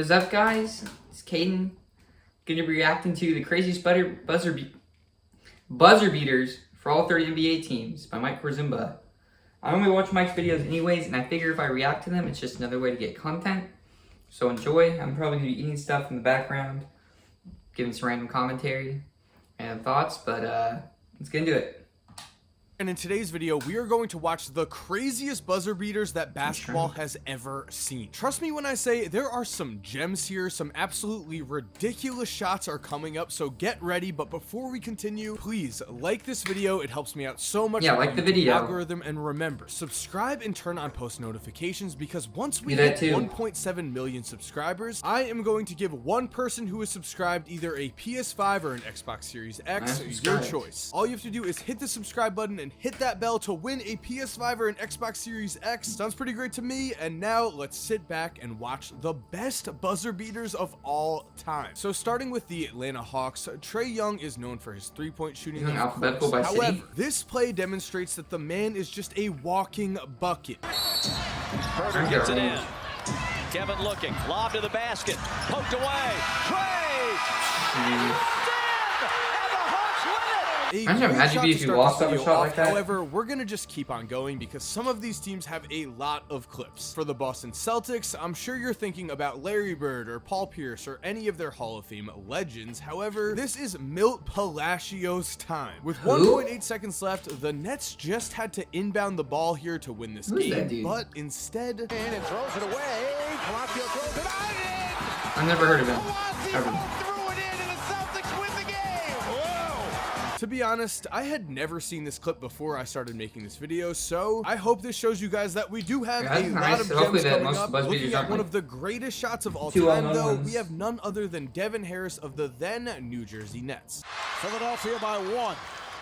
is up, guys? It's Cayden. Going to be reacting to the craziest buzzer beaters for all 30 NBA teams by Mike Korzemba. I only watch Mike's videos anyways, and I figure if I react to them, it's just another way to get content. So enjoy. I'm probably going to be eating stuff in the background, giving some random commentary and thoughts, but let's get into it. And in today's video, we are going to watch the craziest buzzer beaters that basketball has ever seen. Trust me when I say there are some gems here, some absolutely ridiculous shots are coming up, so get ready. But before we continue, please like this video. It helps me out so much. Yeah, like the video. Algorithm, and remember, subscribe and turn on post notifications, because once we hit 1.7 million subscribers, I am going to give one person who is subscribed either a PS5 or an Xbox Series X, your choice. All you have to do is hit the subscribe button and hit that bell to win a PS5 or an Xbox Series X. Sounds pretty great to me. And now let's sit back and watch the best buzzer beaters of all time. So starting with the Atlanta Hawks, Trae Young is known for his three-point shooting. However, this play demonstrates that the man is just a walking bucket. Herter gets it in. Kevin looking, lob to the basket, poked away. Trae! Imagine how mad you'd be if you lost up a shot like that. However, we're gonna just keep on going because some of these teams have a lot of clips. For the Boston Celtics, I'm sure you're thinking about Larry Bird or Paul Pierce or any of their Hall of Fame legends. However, this is Milt Palacios' time. With 1.8 seconds left, the Nets just had to inbound the ball here to win this game, but instead, and throws it away. Palacios throws it out. I've never heard of him. Ever. To be honest, I had never seen this clip before I started making this video, so I hope this shows you guys that we do have a lot of gems coming up. Looking at one of the greatest shots of all time, though, we have none other than Devin Harris of the then New Jersey Nets. Philadelphia by 1.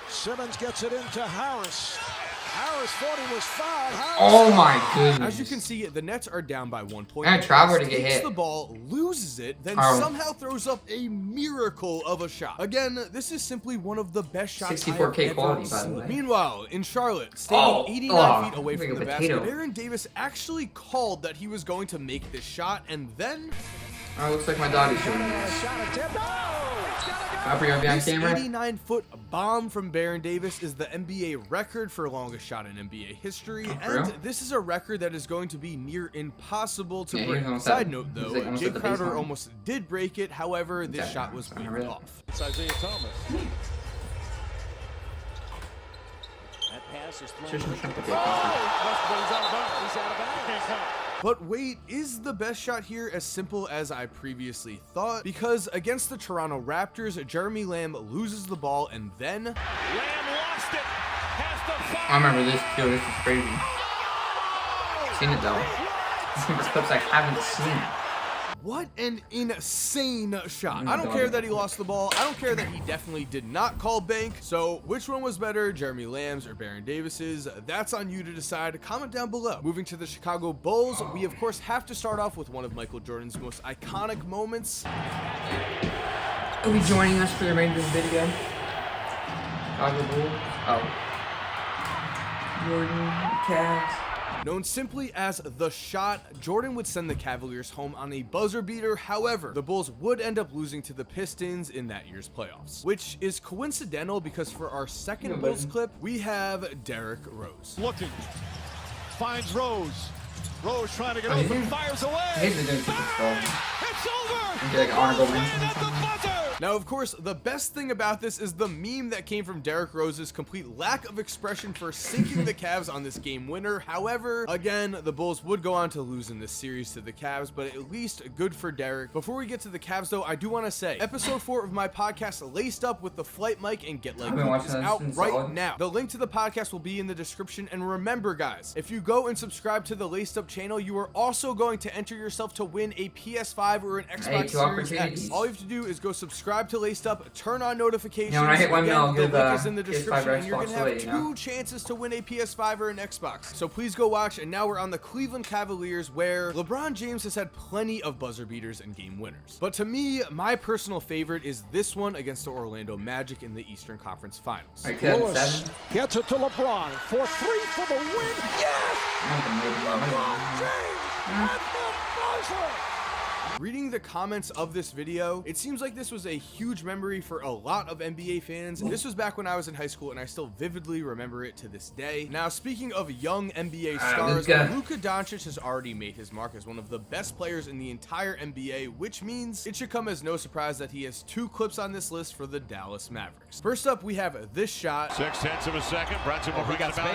Simmons gets it into Harris. Harris thought he was fouled. Oh my goodness. As you can see, the Nets are down by 1 point. And Travel to get hit. The ball, loses it, then somehow throws up a miracle of a shot. Again, this is simply one of the best shots 64K quality, by the way. Meanwhile, in Charlotte, standing 89 feet away from the basket, Baron Davis actually called that he was going to make this shot, and then... Oh, looks like my dog is shooting me. This 89-foot bomb from Baron Davis is the NBA record for longest shot in NBA history, and this is a record that is going to be near impossible to break. Side note, though, Jay Crowder almost did break it. However, this shot was waved off. It's Isaiah Thomas. That pass is thrown. He's out of bounds. But wait, is the best shot here as simple as I previously thought? Because against the Toronto Raptors, Jeremy Lamb loses the ball, and then... Lamb lost it. Has to I remember this too. This is crazy. I've seen it though. This clips I haven't seen. What an insane shot. I don't care that he lost the ball. I don't care that he definitely did not call bank. So which one was better, Jeremy Lamb's or Baron Davis's? That's on you to decide. Comment down below. Moving to the Chicago Bulls, we of course have to start off with one of Michael Jordan's most iconic moments. Will be joining us for the Rangers video. Chicago Bulls. Oh. Jordan, Cavs. Known simply as The Shot, Jordan would send the Cavaliers home on a buzzer beater. However, the Bulls would end up losing to the Pistons in that year's playoffs, which is coincidental because for our second Bulls clip, we have Derrick Rose. Looking, finds Rose. Rose trying to get open, fires away. It's over. Like honorable mention. Now, of course, the best thing about this is the meme that came from Derrick Rose's complete lack of expression for sinking the Cavs on this game winner. However, again, the Bulls would go on to lose in this series to the Cavs, but at least good for Derrick. Before we get to the Cavs, though, I do want to say, episode 4 of my podcast, Laced Up with the Flight Mic and Get Like Hoop, is out right now. The link to the podcast will be in the description. And remember, guys, if you go and subscribe to the Laced Up channel, you are also going to enter yourself to win a PS5 or an Xbox Series X. All you have to do is go subscribe to Laced Up, turn on notifications. Yeah, when I hit 1 mil, the link is in the description, and you're gonna have 2 chances to win a PS5 or an Xbox. So please go watch. And now we're on the Cleveland Cavaliers, where LeBron James has had plenty of buzzer beaters and game winners. But to me, my personal favorite is this one against the Orlando Magic in the Eastern Conference Finals. Lewis gets it to LeBron for 3 for the win. Yes! LeBron James at the buzzer. Reading the comments of this video, it seems like this was a huge memory for a lot of NBA fans. This was back when I was in high school, and I still vividly remember it to this day. Now, speaking of young NBA stars, Luka Doncic has already made his mark as one of the best players in the entire NBA, which means it should come as no surprise that he has 2 clips on this list for the Dallas Mavericks. First up, we have this shot. 0.6 of a second. Brunson will bring it about.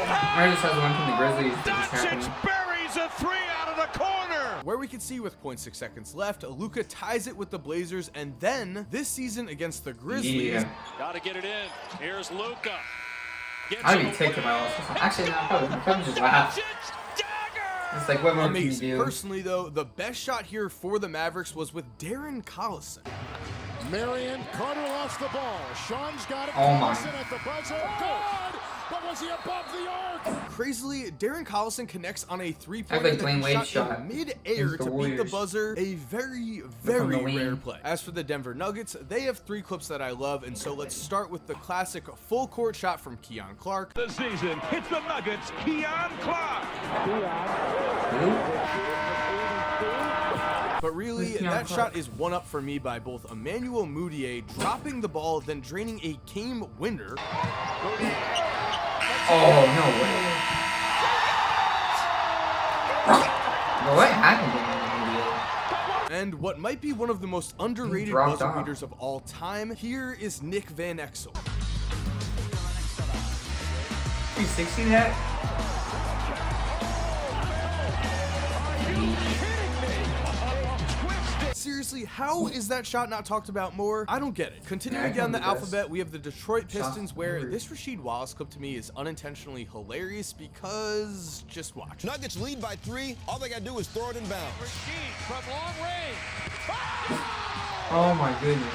I just has one from the Grizzlies. Doncic buries a 3 out of the corner. Where we can see with 0.6 seconds left, Luka ties it with the Blazers, and then this season against the Grizzlies. Gotta get it in. Here's Luka. I'd be ticked if I lost this one. Actually, no, I probably just laugh. It's like, what more can you do? Personally, though, the best shot here for the Mavericks was with Darren Collison. Marion, Carter lost the ball. Sean's got it. Oh my. Collison at the buzzer. Good. But was he above the arc? Crazily, Darren Collison connects on a 3-pointer like Dwayne Wade's shot in mid-air to beat the buzzer. A very, very rare play. As for the Denver Nuggets, they have 3 clips that I love, and so let's start with the classic full-court shot from Keon Clark. The season hits the Nuggets. Keon Clark. But really, that shot is one up for me by both Emmanuel Mudiay dropping the ball, then draining a game winner. Oh, no way. What happened to him? And what might be one of the most underrated buzzer beaters of all time, here is Nick Van Exel. 360 that? Seriously, how is that shot not talked about more? I don't get it. Continuing down the alphabet, we have the Detroit Pistons, where this Rasheed Wallace clip to me is unintentionally hilarious because just watch. Nuggets lead by 3. All they gotta do is throw it in bounds. Rasheed from long range. Oh my goodness.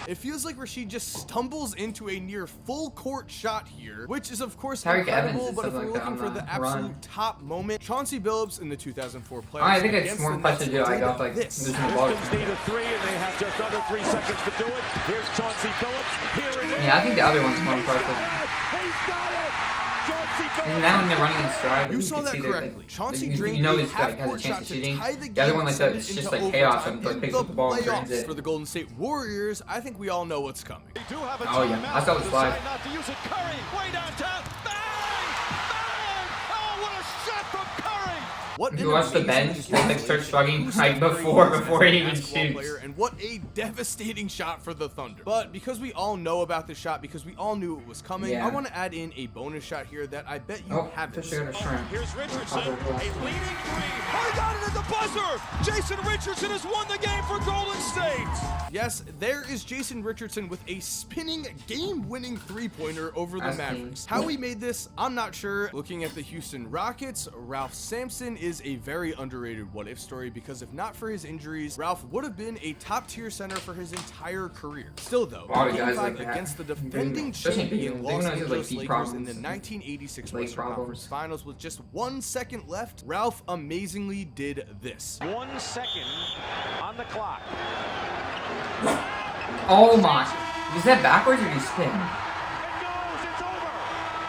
It feels like Rasheed just stumbles into a near full court shot here, which is of course Tyreek incredible, Evans but if we're like looking for the absolute top moment, Chauncey Billups in the 2004 playoffs. I think it's more impressive to do. I got like this. Pistons need a 3, and they have just under 3 seconds to do it. Here's Chauncey Billups. Here it is. Yeah, I think the other one's more impressive. He's got it. And now when they're running in stride, you saw that correctly. Chauncey drained a half-court shot to tie the game. The other one like that, it's just like chaos and like picks up the ball and drains it. For the Golden State Warriors, I think we all know what's coming. Oh yeah, I saw the slide. Not to use it. Curry way downtown. Bang! Bang! Oh, what a shot from Curry! What you watch the bench, they like start shrugging like before he even shoots. And what a devastating shot for the Thunder. But because we all know about this shot, because we all knew it was coming, I want to add in a bonus shot here that I bet you haven't. Here's Richardson, a leading 3. I got it at the buzzer! Jason Richardson has won the game for Golden State! Yes, there is Jason Richardson with a spinning game-winning 3-pointer over the Mavericks. How he made this, I'm not sure. Looking at the Houston Rockets, Ralph Sampson is a very underrated what-if story because if not for his injuries, Ralph would have been a top-tier center for his entire career. Still though, Game 5 against the defending champion Los Angeles Lakers in the 1986 Western Conference Finals with just 1 second left, Ralph amazingly did this. 1 second on the clock. Oh my! Is that backwards or did he spin?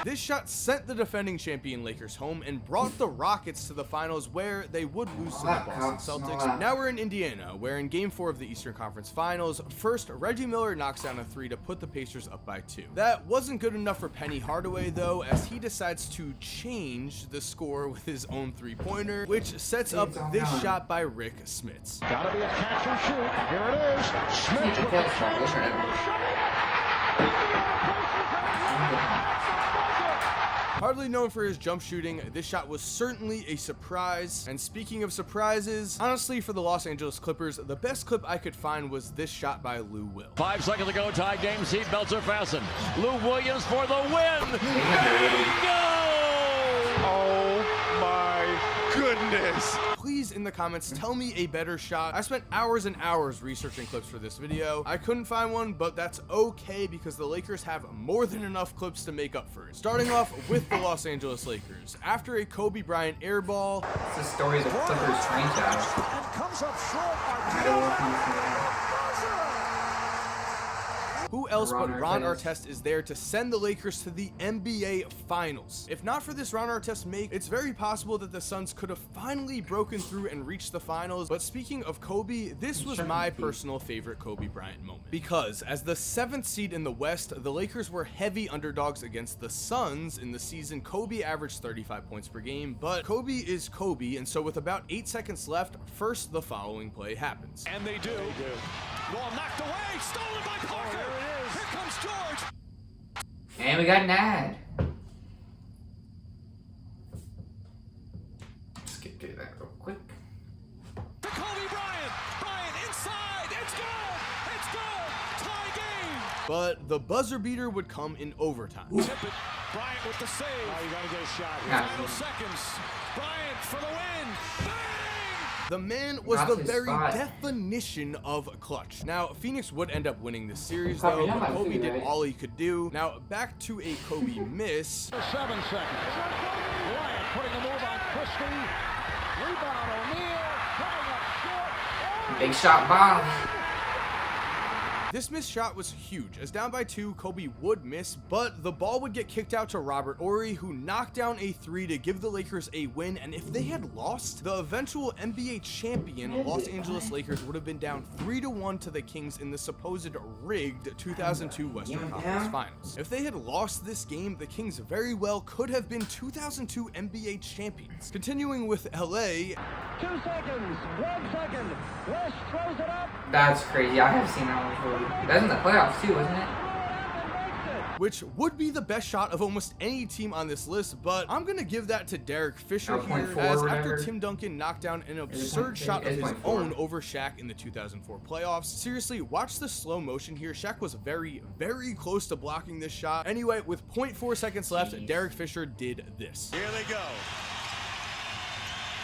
This shot sent the defending champion Lakers home and brought the Rockets to the finals where they would lose to the Boston Celtics. Now we're in Indiana, where in Game 4 of the Eastern Conference Finals, first Reggie Miller knocks down a 3 to put the Pacers up by 2. That wasn't good enough for Penny Hardaway though, as he decides to change the score with his own 3-pointer, which sets up this shot by Rick Smits. Gotta be a catch and shoot. Here it is. Smith with Hardly known for his jump shooting, this shot was certainly a surprise. And speaking of surprises, honestly for the Los Angeles Clippers, the best clip I could find was this shot by Lou Will. 5 seconds to go, tie game, seat belts are fastened. Lou Williams for the win! Bingo! Oh my goodness. Please in the comments tell me a better shot. I spent hours and hours researching clips for this video. I couldn't find one, but that's okay because the Lakers have more than enough clips to make up for it. Starting off with the Los Angeles Lakers. After a Kobe Bryant airball, it's the story of the Clippers franchise. comes up short. who who else but Ron Artest is there to send the Lakers to the NBA Finals. If not for this Ron Artest make, it's very possible that the Suns could have finally broken through and reached the finals. But speaking of Kobe, this was my personal favorite Kobe Bryant moment, because as the 7th seed in the West, the Lakers were heavy underdogs against the Suns. In the season, Kobe averaged 35 points per game, but Kobe is Kobe, and so with about 8 seconds left, first the following play happens. And they do. Ball knocked away, stolen by Parker. There it is. Here comes George. And we got an ad. Skip through that real quick. To Kobe Bryant. Bryant inside. It's good. It's good. Tie game. But the buzzer beater would come in overtime. Tip it. Bryant with the save. Oh, you gotta get a shot here. Yeah. Final seconds. Bryant for the win. Bang! The man was Not the his very spot. definition of clutch. Now, Phoenix would end up winning this series, Probably though, not but my Kobe food, did right? all he could do. Now, back to a Kobe miss. 7 seconds. Bryant putting a move on Christie. Rebound O'Neal. Coming up short. Big shot, Bob. This missed shot was huge, as down by 2, Kobe would miss, but the ball would get kicked out to Robert Horry, who knocked down a 3 to give the Lakers a win, and if they had lost, the eventual NBA champion Los Angeles Lakers would have been down 3-1 to the Kings in the supposed rigged 2002 Western Conference Finals. If they had lost this game, the Kings very well could have been 2002 NBA champions. Continuing with LA, 2 seconds. 1 second. West throws it up. That's crazy. I have seen that one before. That was in the playoffs too, wasn't it? which would be the best shot of almost any team on this list, but I'm gonna give that to Derek Fisher here, 0.4 as or after whatever. Tim Duncan knocked down an Is it absurd point- shot of it's his 0.4. own over Shaq in the 2004 playoffs. Seriously, watch the slow motion here. Shaq was very, very close to blocking this shot. Anyway, with 0.4 seconds left, Jeez. Derek Fisher did this. Here they go.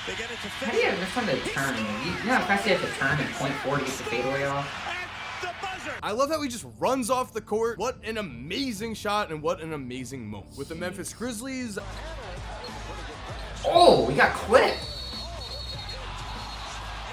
They get it to How do you Fisher. have this time to turn? You know how fast you have to turn at 0.4 to get the fadeaway off? At the buzzer. I love how he just runs off the court. What an amazing shot and what an amazing moment. With the Memphis Grizzlies, Oh, we got clipped.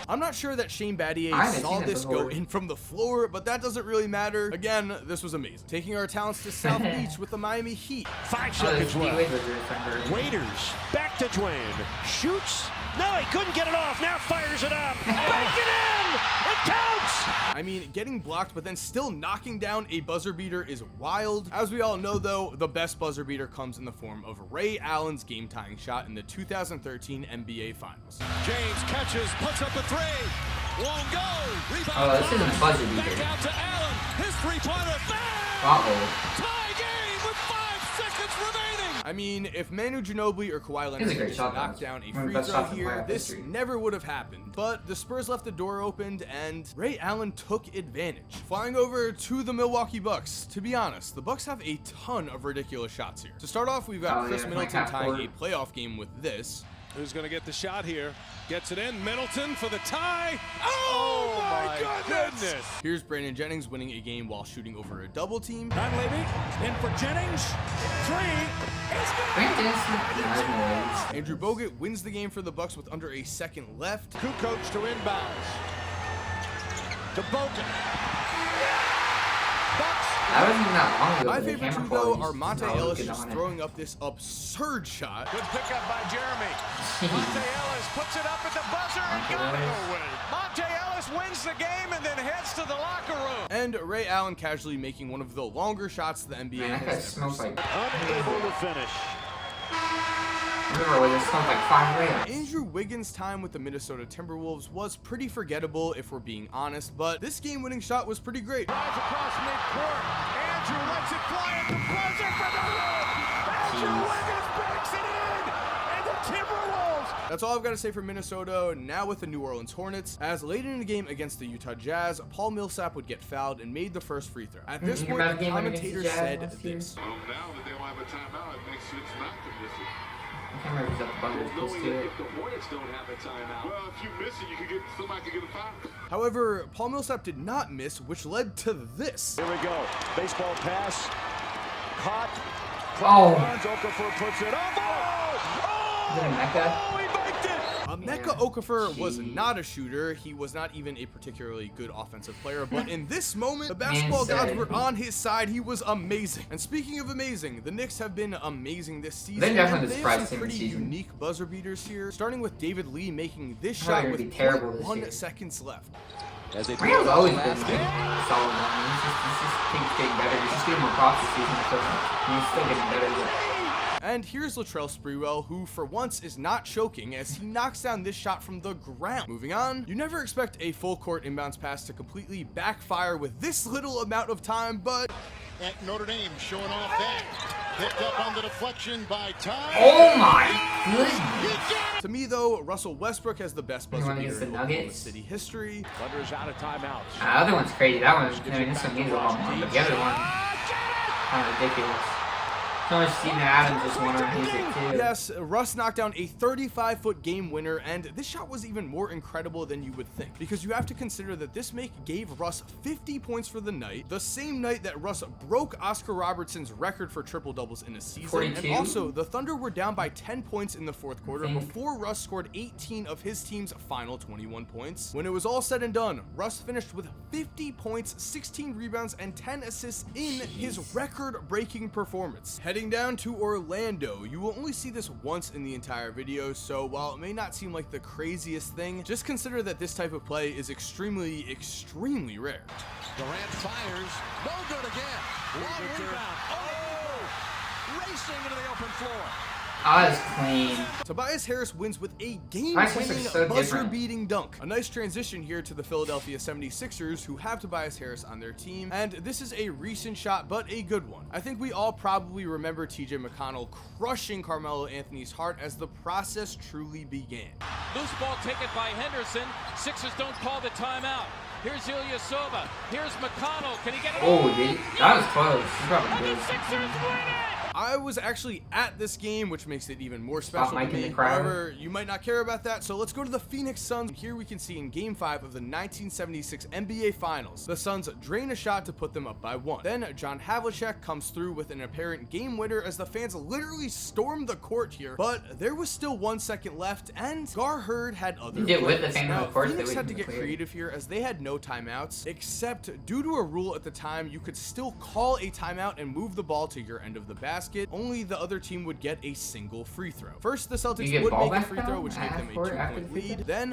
I'm not sure that Shane Battier I haven't saw seen it this go before. in from the floor, but that doesn't really matter. Again, this was amazing. Taking our talents to South Beach with the Miami Heat. 5 Oh, seconds this Wade left. was your defender. Waiters back to Dwayne. Shoots. No, he couldn't get it off. Now fires it up. Bank it in. It counts. I mean, getting blocked but then still knocking down a buzzer beater is wild. As we all know though, the best buzzer beater comes in the form of Ray Allen's game-tying shot in the 2013 NBA Finals. James catches, puts up a three. Won't go. Rebound. Oh, this isn't a buzzer Back beater. out to Allen. His three-pointer. Bang! Uh-oh. Tie game with 5 seconds remaining. I mean, if Manu Ginobili or Kawhi Leonard It's a great had shot, knocked though. down a One of the free best throw shots in here, playoff this history. never would have happened. But the Spurs left the door opened and Ray Allen took advantage. Flying over to the Milwaukee Bucks. To be honest, the Bucks have a ton of ridiculous shots here. To start off, we've got Oh, Chris yeah, Middleton like half tying court. a playoff game with this. Who's going to get the shot here? Gets it in. Middleton for the tie. Oh, my goodness. Here's Brandon Jennings winning a game while shooting over a double team. Dunleavy in for Jennings. 3 is good. Brandon Jennings. Andrew Bogut wins the game for the Bucks with under a second left. Kukoc to inbounds. To Bogut. Bucks. That wasn't even that long ago. My the favorite camera two, though, quality are is Monte not Ellis looking just on it. throwing up this absurd shot. Good pickup by Jeremy. Monte Ellis puts it up at the buzzer and Monte got it Ellis. away. Monte Ellis wins the game and then heads to the locker room. And Ray Allen casually making one of the longer shots the NBA Man, that guy has ever smells seen. like. Unable to finish. Remember when it smelled like 5 layups? Andrew Wiggins' time with the Minnesota Timberwolves was pretty forgettable if we're being honest, but this game-winning shot was pretty great. Drives across midcourt. Andrew lets it fly at the buzzer for the win. Andrew Wiggins breaks it in. And the Timberwolves. That's all I've got to say for Minnesota. Now with the New Orleans Hornets, as late in the game against the Utah Jazz, Paul Millsap would get fouled and made the first free throw. At this You point, remember the the game against the commentator Jazz said last year? this. Well, now that they don't have a timeout, it makes sense not to miss it. I can't remember if it's at the buzzer. Let's Knowing do that it. if the Hornets don't have a timeout, well, if you miss it, you could get somebody could get a foul. However, Paul Millsap did not miss, which led to this. Here we go. Baseball pass. Caught. Oh. Runs. Okafor puts it up. Oh! Is it a Mecca? Oh, he banked it. Emeka Okafor was not a shooter. He was not even a particularly good offensive player, but in this moment, the basketball gods were on his side. He was amazing. And speaking of amazing, the Knicks have been amazing this season. They're definitely the They surprise have some team this pretty season. unique buzzer beaters here, starting with David Lee making this Oh, shot they're with gonna be terrible this 1 year. seconds left. As they Randall's always been solid. He's just keeps getting better. He's just getting more props this season. So he's still getting better. And here's Latrell Sprewell, who for once is not choking as he knocks down this shot from the ground. Moving on, you never expect a full court inbounds pass to completely backfire with this little amount of time, but At Notre Dame showing off that. Picked up on the deflection by Ty. Oh my goodness! to me though, Russell Westbrook has the best buzzer wanna beater use the in Oklahoma Nuggets? City history. Thunder's out of timeouts. The other one's crazy. That one, I mean, this one means a lot more, but the other one, kind of ridiculous. So much Steven Adams just won on music too. Yes, Russ knocked down a 35-foot game winner, and this shot was even more incredible than you would think, because you have to consider that this make gave Russ 50 points for the night, the same night that Russ broke Oscar Robertson's record for triple-doubles in a season. 42? And also, the Thunder were down by 10 points in the fourth quarter before Russ scored 18 of his team's final 21 points. When it was all said and done, Russ finished with 50 points, 16 rebounds, and 10 assists in his record-breaking performance. Heading down to Orlando, you will only see this once in the entire video, so while it may not seem like the craziest thing, just consider that this type of play is extremely rare. Durant fires. No good again. Long rebound. Oh! Racing into the open floor. Oh, that's clean. Tobias Harris wins with a Tobias Harris game-winning is so different. buzzer-beating dunk. A nice transition here to the Philadelphia 76ers, who have Tobias Harris on their team, and this is a recent shot, but a good one. I think we all probably remember TJ McConnell crushing Carmelo Anthony's heart as the process truly began. Loose ball taken by Henderson. Sixers don't call the timeout. Here's Ilyasova. Here's McConnell. Can he get it? Oh, dude, that was close. He probably And did. the Sixers win it! I was actually at this game, which makes it even more special to Mike in me. the crowd. However, you might not care about that, so let's go to the Phoenix Suns. Here we can see in Game 5 of the 1976 NBA Finals, the Suns drain a shot to put them up by 1. Then John Havlicek comes through with an apparent game winner as the fans literally stormed the court here, but there was still 1 second left, and Gar Heard had other You did with the plans. fan Now, of course, Phoenix they had to wouldn't get clear. creative here as they had no timeouts, except due to a rule at the time, you could still call a timeout and move the ball to your end of the basket. Only the other team would get a single free throw. First, the Celtics You get would ball make a back free now? throw, which gave them a After 2-point the free lead. throw? Then,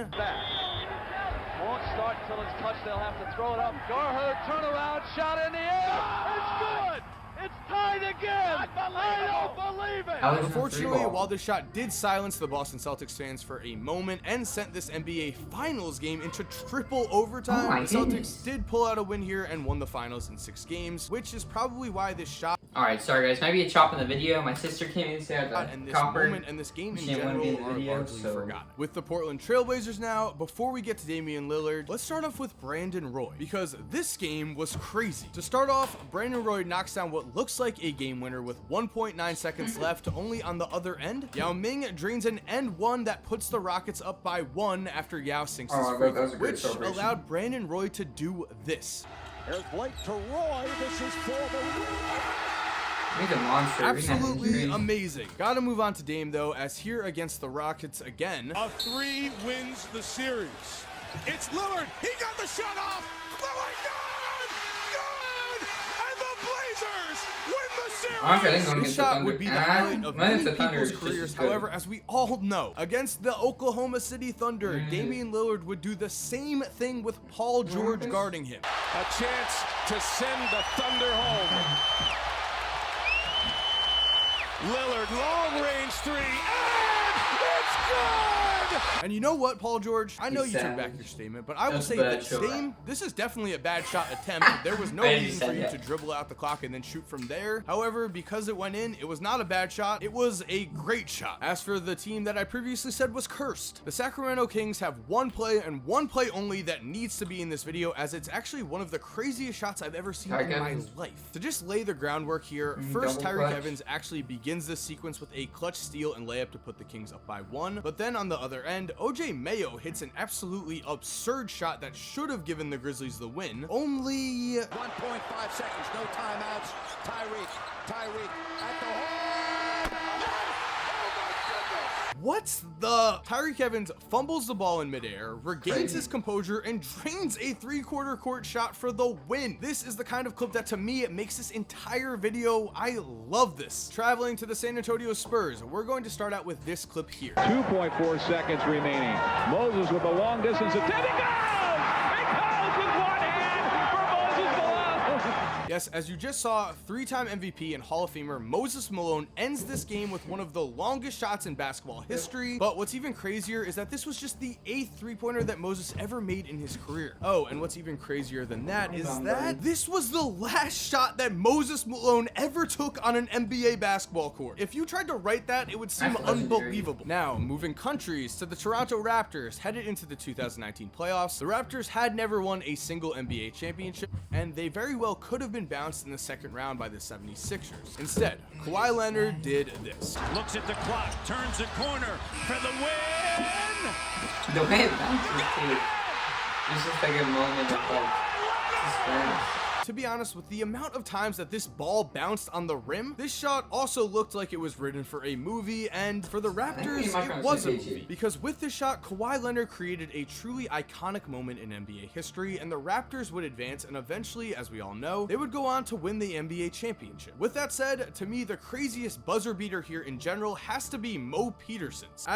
Won't start until it's touched. They'll have to throw it up. Garherd, turnaround, shot in the air. It's good. It's tied again. I don't believe it. Alex unfortunately, while this shot did silence the Boston Celtics fans for a moment and sent this NBA Finals game into triple overtime, Oh my the Celtics goodness. did pull out a win here and won the finals in 6 games, which is probably why this shot Alright, sorry guys, might be a chop in the video. My sister came in and said and the this copper. moment and this game in She didn't want to be in general the are video, largely so- forgotten. With the Portland Trailblazers now, before we get to Damian Lillard, let's start off with Brandon Roy, because this game was crazy. To start off, Brandon Roy knocks down what looks like a game winner with 1.9 seconds left. Only on the other end, Yao Ming drains an and one that puts the Rockets up by 1 after Yao sinks his Oh, free that was a throw, great which celebration. allowed Brandon Roy to do this. There's Blake to Roy. This is for the He's a monster. Absolutely amazing. Gotta move on to Dame though, as here against the Rockets again, A 3 wins the series. It's Lillard. He got the shot off. Lillard, good! And the Blazers win the series. Honestly, I think I'm gonna this get the shot Thunder. would be the Ah, highlight of mine is many the Thunder, people's it's just careers. as good. However, as we all know, against the Oklahoma City Thunder, Damian Lillard would do the same thing with Paul George guarding him. A chance to send the Thunder home. Lillard, long range 3, and it's good! And you know what, Paul George? I know He's you took savage. back your statement, but I will That's say bad that shot. Dame, this is definitely a bad shot attempt. There was no I just reason for said you that. to dribble out the clock and then shoot from there. However, because it went in, it was not a bad shot. It was a great shot. As for the team that I previously said was cursed, the Sacramento Kings have one play and one play only that needs to be in this video, as it's actually one of the craziest shots I've ever seen Tyreek in my Evans. life. To just lay the groundwork here, first double Tyreek clutch. Evans actually begins this sequence with a clutch steal and layup to put the Kings up by 1. But then on the other end, OJ Mayo hits an absolutely absurd shot that should have given the Grizzlies the win. Only 1.5 seconds, no timeouts. Tyreek at the hole. What's the... Tyreek Evans fumbles the ball in midair, regains his composure, and drains a 3/4 court shot for the win. This is the kind of clip that, to me, it makes this entire video. I love this. Traveling to the San Antonio Spurs, we're going to start out with this clip here. 2.4 seconds remaining. Moses with a long distance attempt. He goes! He goes with one hand for Moses Malone. Yes, as you just saw, 3-time MVP and Hall of Famer Moses Malone ends this game with one of the longest shots in basketball history. But what's even crazier is that this was just the 8th 3-pointer that Moses ever made in his career. Oh, and what's even crazier than that is that this was the last shot that Moses Malone ever took on an NBA basketball court. If you tried to write that, it would seem unbelievable. Now, moving countries to the Toronto Raptors, headed into the 2019 playoffs. The Raptors had never won a single NBA championship, and they very well could have been bounced in the second round by the 76ers. Instead, Kawhi Leonard did this. Looks at the clock, turns the corner for the win. The way it bounces too. It's just like a moment of like suspense. To be honest, with the amount of times that this ball bounced on the rim, this shot also looked like it was written for a movie, and for the Raptors, it was a movie. Because with this shot, Kawhi Leonard created a truly iconic moment in NBA history, and the Raptors would advance, and eventually, as we all know, they would go on to win the NBA championship. With that said, to me, the craziest buzzer beater here in general has to be Mo Peterson's.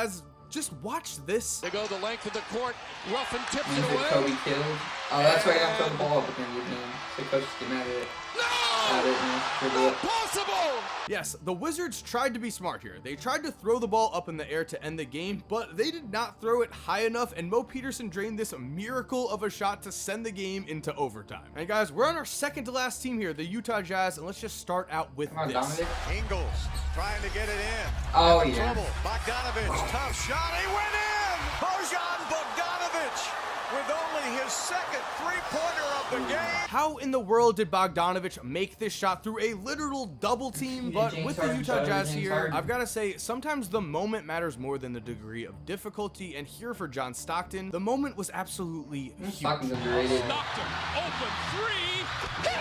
Just watch this. They go the length of the court. Ruffin tips it He's away. Kobe killed. Oh, that's why I got to throw the ball up at the end of the game. So coach get mad at it. No! Impossible! Yes, the Wizards tried to be smart here. They tried to throw the ball up in the air to end the game, but they did not throw it high enough, and Mo Peterson drained this miracle of a shot to send the game into overtime. And guys, we're on our second to last team here, the Utah Jazz, and let's just start out with this. Dominic. Ingles trying to get it in. Oh, yeah. Trouble. Bogdanovich, tough shot. He went in. Bojan Bogdanovich with only his second 3-pointer of the game. How in the world did Bogdanovich make this shot through a literal double team? But with the Utah Jazz here, I've got to say, sometimes the moment matters more than the degree of difficulty. And here for John Stockton, the moment was absolutely huge. Stockton's underrated. Stockton, open three. Good!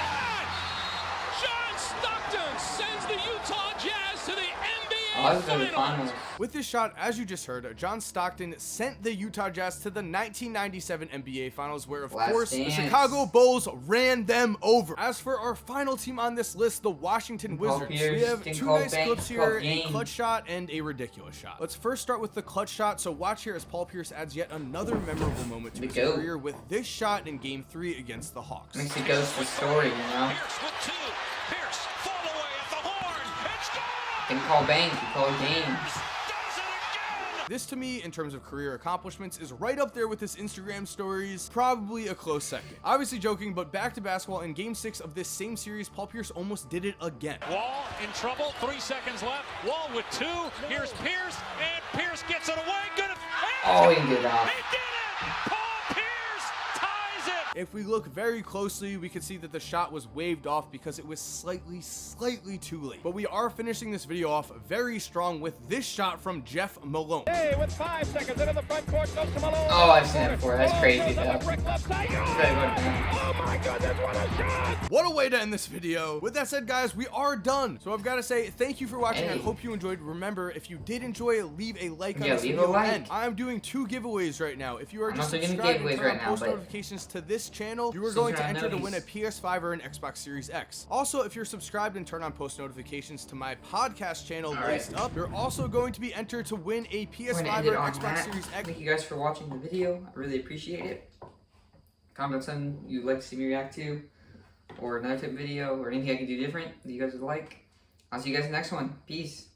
John Stockton sends the Utah Jazz to the NBA Finals. With this shot, as you just heard, John Stockton sent the Utah Jazz to the 1997 NBA Finals, where, of course, the Chicago Bulls ran them over. As for our final team on this list, the Washington Wizards, we have two nice clips here, a clutch shot and a ridiculous shot. Let's first start with the clutch shot, so watch here as Paul Pierce adds yet another memorable moment to his career with this shot in Game 3 against the Hawks. Makes it goes to story, you know? Pierce with two. Pierce, fall away at the horn. It's gone! Can call bank, you call games. This, to me, in terms of career accomplishments, is right up there with his Instagram stories, probably a close second. Obviously joking, but back to basketball, in Game 6 of this same series, Paul Pierce almost did it again. Wall in trouble, 3 seconds left. Wall with two. Here's Pierce, and Pierce gets it away. Good. Oh, he can get it off. He did it! Paul Pierce ties it! If we look very closely, we can see that the shot was waved off because it was slightly too late. But we are finishing this video off very strong with this shot from Jeff Malone. Hey, with 5 seconds into the front court, goes to Malone. Oh, I've seen that before. That's crazy, though. Oh my goodness, what a shot! What a way to end this video. With that said, guys, we are done. So I've got to say thank you for watching. I hope you enjoyed. Remember, if you did enjoy, leave a like on this video. And I'm doing 2 giveaways right now. If you are just subscribed and turn on post notifications to this channel, you are going to enter to win a PS5 or an Xbox Series X. Also, if you're subscribed and turn on post notifications to my podcast channel, Laced Up, you're also going to be entered to win a PS5 or an Xbox Series X. Thank you guys for watching the video. I really appreciate it. Comment something you'd like to see me react to, or another type of video, or anything I can do different that you guys would like. I'll see you guys in the next one. Peace.